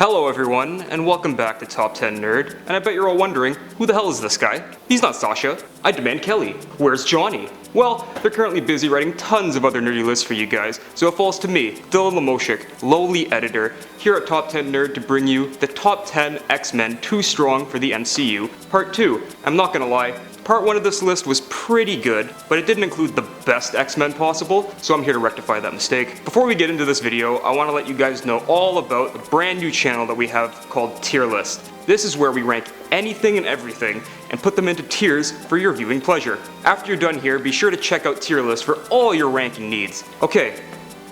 Hello everyone, and welcome back to Top 10 Nerd, and I bet you're all wondering, who the hell is this guy? He's not Sasha. I demand Kelly. Where's Johnny? Well, they're currently busy writing tons of other nerdy lists for you guys, so it falls to me, Dylan Lamoshik, lowly editor, here at Top 10 Nerd to bring you the Top 10 X-Men Too Strong for the MCU, Part 2. I'm not gonna lie, Part 1 of this list was pretty good, but it didn't include the best X-Men possible, so I'm here to rectify that mistake. Before we get into this video, I want to let you guys know all about the brand new channel that we have called Tier List. This is where we rank anything and everything and put them into tiers for your viewing pleasure. After you're done here, be sure to check out Tier List for all your ranking needs. Okay,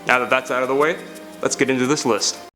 now that that's out of the way, let's get into this list.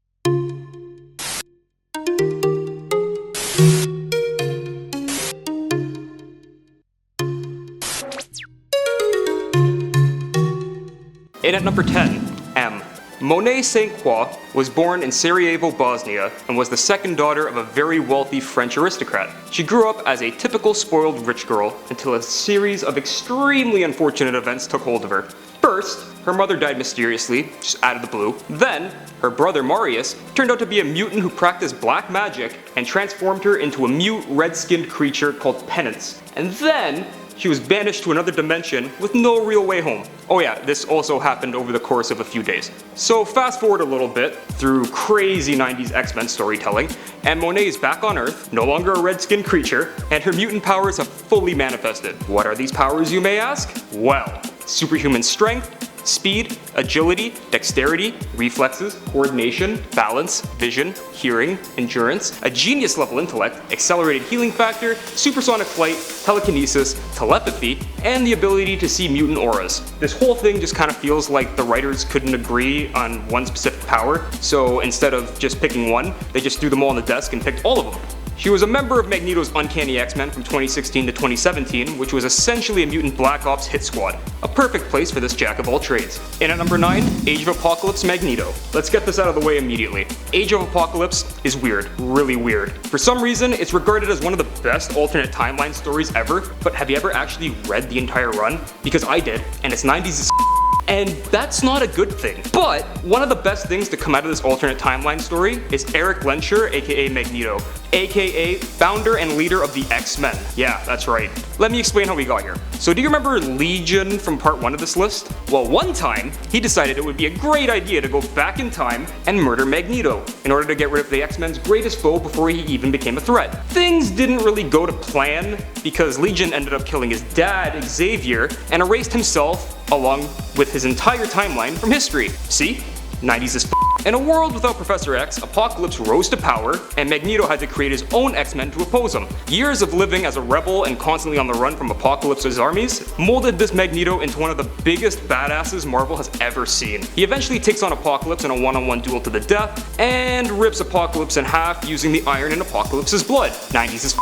In at number 10, M. Monet St. Croix was born in Sarajevo, Bosnia, and was the second daughter of a very wealthy French aristocrat. She grew up as a typical spoiled rich girl until a series of extremely unfortunate events took hold of her. First, her mother died mysteriously, just out of the blue. Then, her brother Marius turned out to be a mutant who practiced black magic and transformed her into a mute, red-skinned creature called Penance. And then, she was banished to another dimension with no real way home. Oh yeah, this also happened over the course of a few days. So fast forward a little bit through crazy 90s X-Men storytelling, and Monet is back on Earth, no longer a red-skinned creature, and her mutant powers have fully manifested. What are these powers, you may ask? Well, superhuman strength, speed, agility, dexterity, reflexes, coordination, balance, vision, hearing, endurance, a genius level intellect, accelerated healing factor, supersonic flight, telekinesis, telepathy, and the ability to see mutant auras. This whole thing just kind of feels like the writers couldn't agree on one specific power, so instead of just picking one, they just threw them all on the desk and picked all of them. She was a member of Magneto's Uncanny X-Men from 2016 to 2017, which was essentially a mutant Black Ops hit squad. A perfect place for this jack of all trades. In at number 9, Age of Apocalypse Magneto. Let's get this out of the way immediately. Age of Apocalypse is weird, really weird. For some reason, it's regarded as one of the best alternate timeline stories ever, but have you ever actually read the entire run? Because I did, and it's 90s as and that's not a good thing. But one of the best things to come out of this alternate timeline story is Eric Lehnsherr, aka Magneto, aka founder and leader of the X-Men. Yeah, that's right. Let me explain how we got here. So do you remember Legion from part 1 of this list? Well, one time, he decided it would be a great idea to go back in time and murder Magneto in order to get rid of the X-Men's greatest foe before he even became a threat. Things didn't really go to plan because Legion ended up killing his dad, Xavier, and erased himself along with his entire timeline from history. See? 90s is In a world without Professor X, Apocalypse rose to power, and Magneto had to create his own X-Men to oppose him. Years of living as a rebel and constantly on the run from Apocalypse's armies molded this Magneto into one of the biggest badasses Marvel has ever seen. He eventually takes on Apocalypse in a one-on-one duel to the death, and rips Apocalypse in half using the iron in Apocalypse's blood. 90s is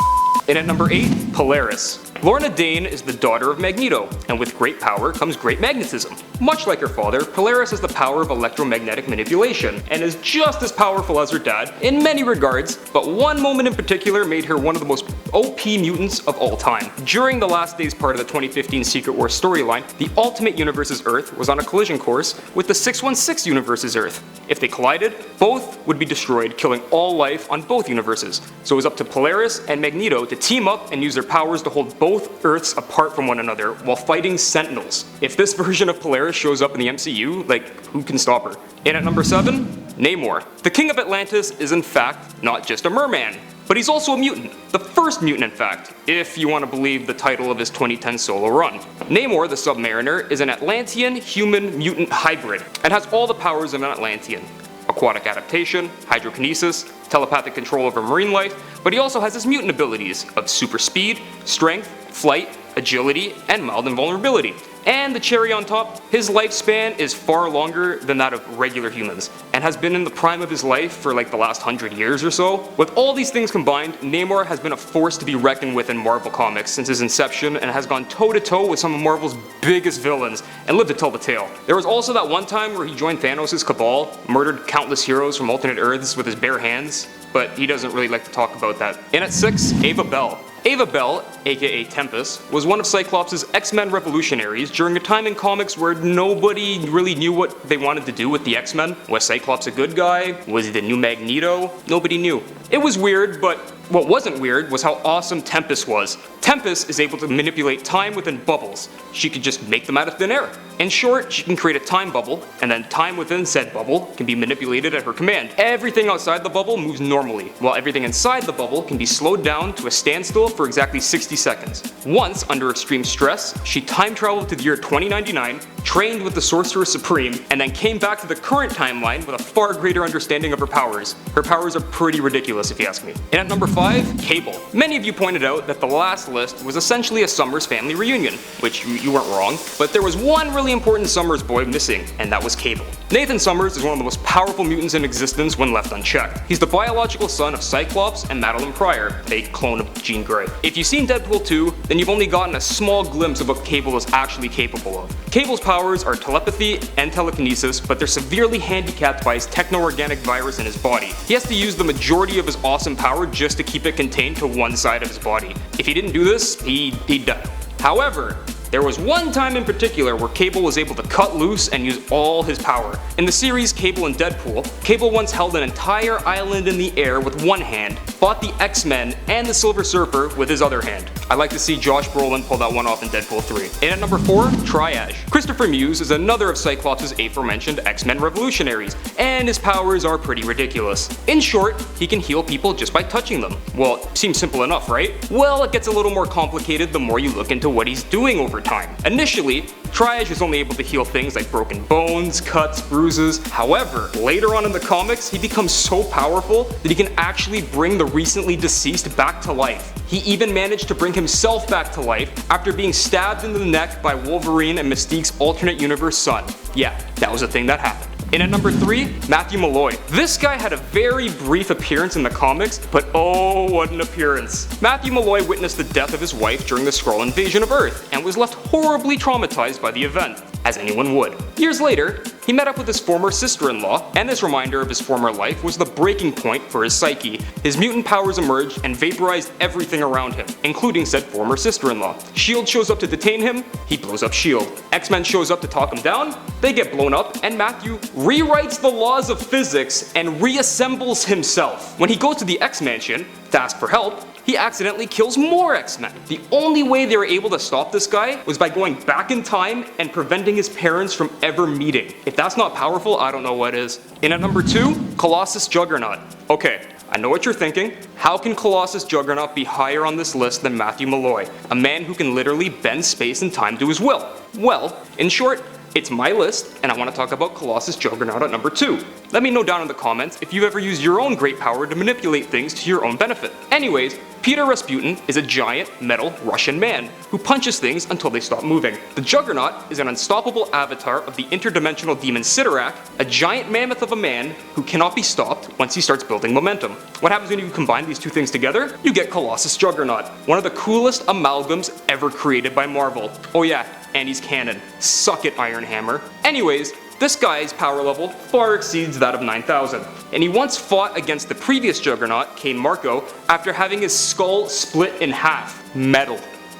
In at number 8, Polaris. Lorna Dane is the daughter of Magneto, and with great power comes great magnetism. Much like her father, Polaris has the power of electromagnetic manipulation, and is just as powerful as her dad in many regards, but one moment in particular made her one of the most OP mutants of all time. During the Last Days part of the 2015 Secret Wars storyline, the Ultimate Universe's Earth was on a collision course with the 616 Universe's Earth. If they collided, both would be destroyed, killing all life on both universes. So it was up to Polaris and Magneto to team up and use their powers to hold both Earths apart from one another while fighting Sentinels. If this version of Polaris shows up in the MCU, like, who can stop her? In at number 7, Namor. The King of Atlantis is in fact not just a merman, but he's also a mutant. The first mutant in fact, if you want to believe the title of his 2010 solo run. Namor, the Submariner, is an Atlantean human mutant hybrid, and has all the powers of an Atlantean. Aquatic adaptation, hydrokinesis, telepathic control over marine life, but he also has his mutant abilities of super speed, strength, flight, agility, and mild invulnerability. And the cherry on top, his lifespan is far longer than that of regular humans, and has been in the prime of his life for like the last 100 years or so. With all these things combined, Namor has been a force to be reckoned with in Marvel Comics since his inception, and has gone toe to toe with some of Marvel's biggest villains, and lived to tell the tale. There was also that one time where he joined Thanos' cabal, murdered countless heroes from alternate Earths with his bare hands, but he doesn't really like to talk about that. In at 6, Ava Bell. Ava Bell, aka Tempest, was one of Cyclops' X-Men revolutionaries during a time in comics where nobody really knew what they wanted to do with the X-Men. Was Cyclops a good guy? Was he the new Magneto? Nobody knew. It was weird, but what wasn't weird was how awesome Tempest was. Tempest is able to manipulate time within bubbles. She could just make them out of thin air. In short, she can create a time bubble, and then time within said bubble can be manipulated at her command. Everything outside the bubble moves normally, while everything inside the bubble can be slowed down to a standstill for exactly 60 seconds. Once, under extreme stress, she time traveled to the year 2099, trained with the Sorcerer Supreme, and then came back to the current timeline with a far greater understanding of her powers. Her powers are pretty ridiculous if you ask me. And at number 5, Cable. Many of you pointed out that the last list was essentially a Summers family reunion, which you weren't wrong, but there was one really important Summers boy missing, and that was Cable. Nathan Summers is one of the most powerful mutants in existence when left unchecked. He's the biological son of Cyclops and Madeline Pryor, a clone of Jean Grey. If you've seen Deadpool 2, then you've only gotten a small glimpse of what Cable is actually capable of. Cable's powers are telepathy and telekinesis, but they're severely handicapped by his techno-organic virus in his body. He has to use the majority of his awesome power just to keep it contained to one side of his body. If he didn't do this, he'd die. However, there was one time in particular where Cable was able to cut loose and use all his power. In the series Cable and Deadpool, Cable once held an entire island in the air with one hand, fought the X-Men and the Silver Surfer with his other hand. I'd like to see Josh Brolin pull that one off in Deadpool 3. And at number 4, TRIAGE. Christopher Muse is another of Cyclops' aforementioned X-Men revolutionaries, and his powers are pretty ridiculous. In short, he can heal people just by touching them. Well, it seems simple enough, right? Well, it gets a little more complicated the more you look into what he's doing over time. Initially, TRIAGE is only able to heal things like broken bones, cuts, bruises. However, later on in the comics, he becomes so powerful that he can actually bring the recently deceased back to life. He even managed to bring himself back to life after being stabbed in the neck by Wolverine and Mystique's alternate universe son. Yeah, that was a thing that happened. And at number 3, Matthew Malloy. This guy had a very brief appearance in the comics, but oh, what an appearance. Matthew Malloy witnessed the death of his wife during the Skrull invasion of Earth, and was left horribly traumatized by the event, as anyone would. Years later, he met up with his former sister-in-law, and this reminder of his former life was the breaking point for his psyche. His mutant powers emerged and vaporized everything around him, including said former sister-in-law. S.H.I.E.L.D. shows up to detain him, he blows up S.H.I.E.L.D. X-Men shows up to talk him down, they get blown up, and Matthew rewrites the laws of physics and reassembles himself. When he goes to the X-Mansion to ask for help, he accidentally kills more X-Men. The only way they were able to stop this guy was by going back in time and preventing his parents from ever meeting. If that's not powerful, I don't know what is. And at number 2, Colossus Juggernaut. Okay, I know what you're thinking. How can Colossus Juggernaut be higher on this list than Matthew Malloy, a man who can literally bend space and time to his will? Well, in short, it's my list, and I want to talk about Colossus Juggernaut at number 2. Let me know down in the comments if you've ever used your own great power to manipulate things to your own benefit. Anyways, Peter Rasputin is a giant, metal Russian man who punches things until they stop moving. The Juggernaut is an unstoppable avatar of the interdimensional demon Sidorak, a giant mammoth of a man who cannot be stopped once he starts building momentum. What happens when you combine these two things together? You get Colossus Juggernaut, one of the coolest amalgams ever created by Marvel. Oh yeah, and he's canon. Suck it, Iron Hammer. Anyways, this guy's power level far exceeds that of 9,000, and he once fought against the previous Juggernaut, Cain Marko, after having his skull split in half. Metal.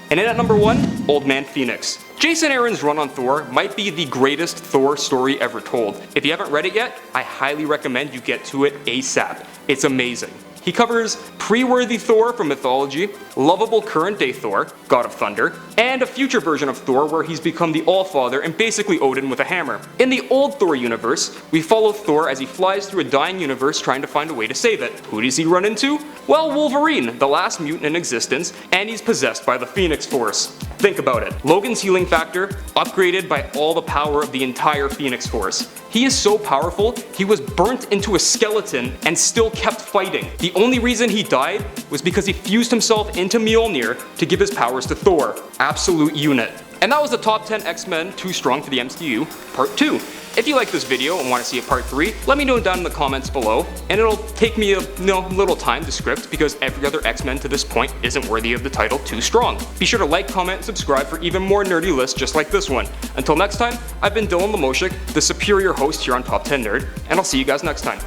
And in at number 1, Old Man Phoenix. Jason Aaron's run on Thor might be the greatest Thor story ever told. If you haven't read it yet, I highly recommend you get to it ASAP. It's amazing. He covers pre-worthy Thor from mythology, lovable current-day Thor, God of Thunder, and a future version of Thor where he's become the All-Father and basically Odin with a hammer. In the old Thor universe, we follow Thor as he flies through a dying universe trying to find a way to save it. Who does he run into? Well, Wolverine, the last mutant in existence, and he's possessed by the Phoenix Force. Think about it. Logan's healing factor, upgraded by all the power of the entire Phoenix Force. He is so powerful, he was burnt into a skeleton and still kept fighting. The only reason he died was because he fused himself into Mjolnir to give his powers to Thor. Absolute unit. And that was the top 10 X-Men Too Strong for the MCU, part 2. If you like this video and want to see a part 3, let me know down in the comments below, and it'll take me a little time to script because every other X-Men to this point isn't worthy of the title Too Strong. Be sure to like, comment, and subscribe for even more nerdy lists just like this one. Until next time, I've been Dylan Lemoshik, the superior host here on Top 10 Nerd, and I'll see you guys next time.